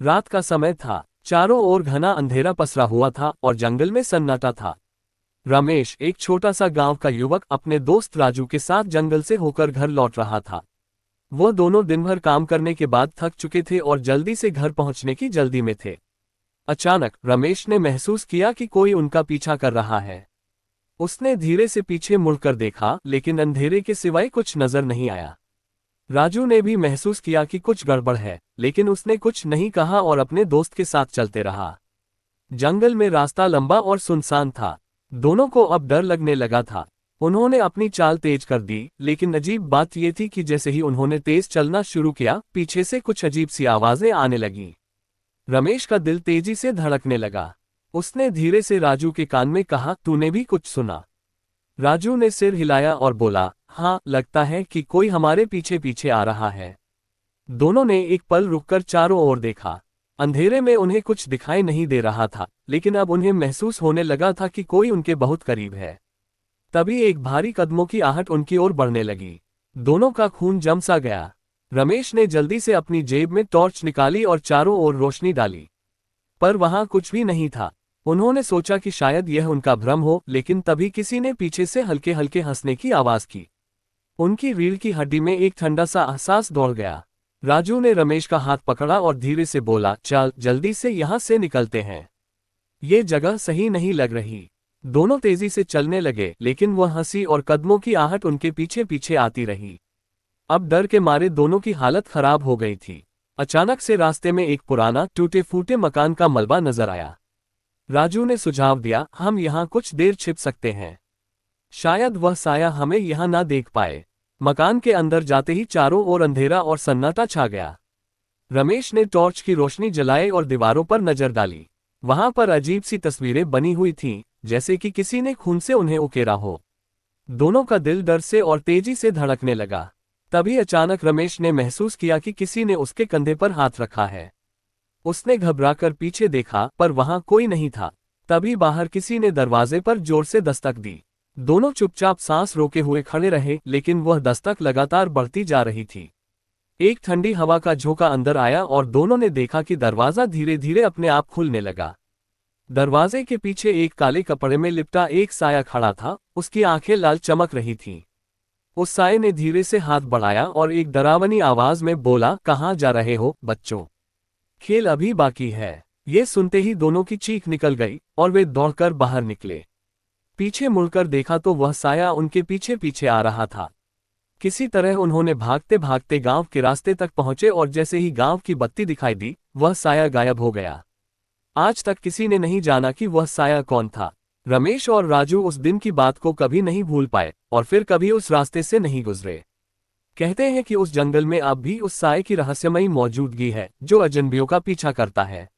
रात का समय था। चारों ओर घना अंधेरा पसरा हुआ था और जंगल में सन्नाटा था। रमेश, एक छोटा सा गांव का युवक, अपने दोस्त राजू के साथ जंगल से होकर घर लौट रहा था। वो दोनों दिन भर काम करने के बाद थक चुके थे और जल्दी से घर पहुंचने की जल्दी में थे। अचानक रमेश ने महसूस किया कि कोई उनका पीछा कर रहा है। उसने धीरे से पीछे मुड़कर देखा, लेकिन अंधेरे के सिवाय कुछ नजर नहीं आया। राजू ने भी महसूस किया कि कुछ गड़बड़ है, लेकिन उसने कुछ नहीं कहा और अपने दोस्त के साथ चलते रहा। जंगल में रास्ता लंबा और सुनसान था। दोनों को अब डर लगने लगा था। उन्होंने अपनी चाल तेज कर दी, लेकिन अजीब बात यह थी कि जैसे ही उन्होंने तेज चलना शुरू किया, पीछे से कुछ अजीब सी आवाजें आने लगीं। रमेश का दिल तेजी से धड़कने लगा। उसने धीरे से राजू के कान में कहा, तूने भी कुछ सुना? राजू ने सिर हिलाया और बोला, हाँ, लगता है कि कोई हमारे पीछे पीछे आ रहा है। दोनों ने एक पल रुककर चारों ओर देखा। अंधेरे में उन्हें कुछ दिखाई नहीं दे रहा था, लेकिन अब उन्हें महसूस होने लगा था कि कोई उनके बहुत करीब है। तभी एक भारी कदमों की आहट उनकी ओर बढ़ने लगी। दोनों का खून जम सा गया। रमेश ने जल्दी से अपनी जेब में टॉर्च निकाली और चारों ओर रोशनी डाली, पर वहां कुछ भी नहीं था। उन्होंने सोचा कि शायद यह उनका भ्रम हो, लेकिन तभी किसी ने पीछे से हल्के हल्के हंसने की आवाज की। उनकी रीढ़ की हड्डी में एक ठंडा सा एहसास दौड़ गया। राजू ने रमेश का हाथ पकड़ा और धीरे से बोला, चल जल्दी से यहां से निकलते हैं, ये जगह सही नहीं लग रही। दोनों तेजी से चलने लगे, लेकिन वह हंसी और कदमों की आहट उनके पीछे पीछे आती रही। अब डर के मारे दोनों की हालत खराब हो गई थी। अचानक से रास्ते में एक पुराना टूटे फूटे मकान का मलबा नजर आया। राजू ने सुझाव दिया, हम यहाँ कुछ देर छिप सकते हैं, शायद वह साया हमें यहाँ ना देख पाए। मकान के अंदर जाते ही चारों ओर अंधेरा और सन्नाटा छा गया। रमेश ने टॉर्च की रोशनी जलाई और दीवारों पर नजर डाली। वहां पर अजीब सी तस्वीरें बनी हुई थीं, जैसे कि किसी ने खून से उन्हें उकेरा हो। दोनों का दिल डर से और तेजी से धड़कने लगा। तभी अचानक रमेश ने महसूस किया कि किसी ने उसके कंधे पर हाथ रखा है। उसने घबराकर पीछे देखा, पर वहां कोई नहीं था। तभी बाहर किसी ने दरवाजे पर जोर से दस्तक दी। दोनों चुपचाप सांस रोके हुए खड़े रहे, लेकिन वह दस्तक लगातार बढ़ती जा रही थी। एक ठंडी हवा का झोंका अंदर आया और दोनों ने देखा कि दरवाजा धीरे धीरे अपने आप खुलने लगा। दरवाजे के पीछे एक काले कपड़े में लिपटा एक साया खड़ा था। उसकी आंखें लाल चमक रही थीं। उस साये ने धीरे से हाथ बढ़ाया और एक डरावनी आवाज में बोला, कहाँ जा रहे हो बच्चों, खेल अभी बाकी है। ये सुनते ही दोनों की चीख निकल गई और वे दौड़कर बाहर निकले। पीछे मुड़कर देखा तो वह साया उनके पीछे पीछे आ रहा था। किसी तरह उन्होंने भागते भागते गांव के रास्ते तक पहुंचे और जैसे ही गांव की बत्ती दिखाई दी, वह साया गायब हो गया। आज तक किसी ने नहीं जाना कि वह साया कौन था। रमेश और राजू उस दिन की बात को कभी नहीं भूल पाए और फिर कभी उस रास्ते से नहीं गुजरे। कहते हैं कि उस जंगल में अब भी उस साये की रहस्यमयी मौजूदगी है, जो अजनबियों का पीछा करता है।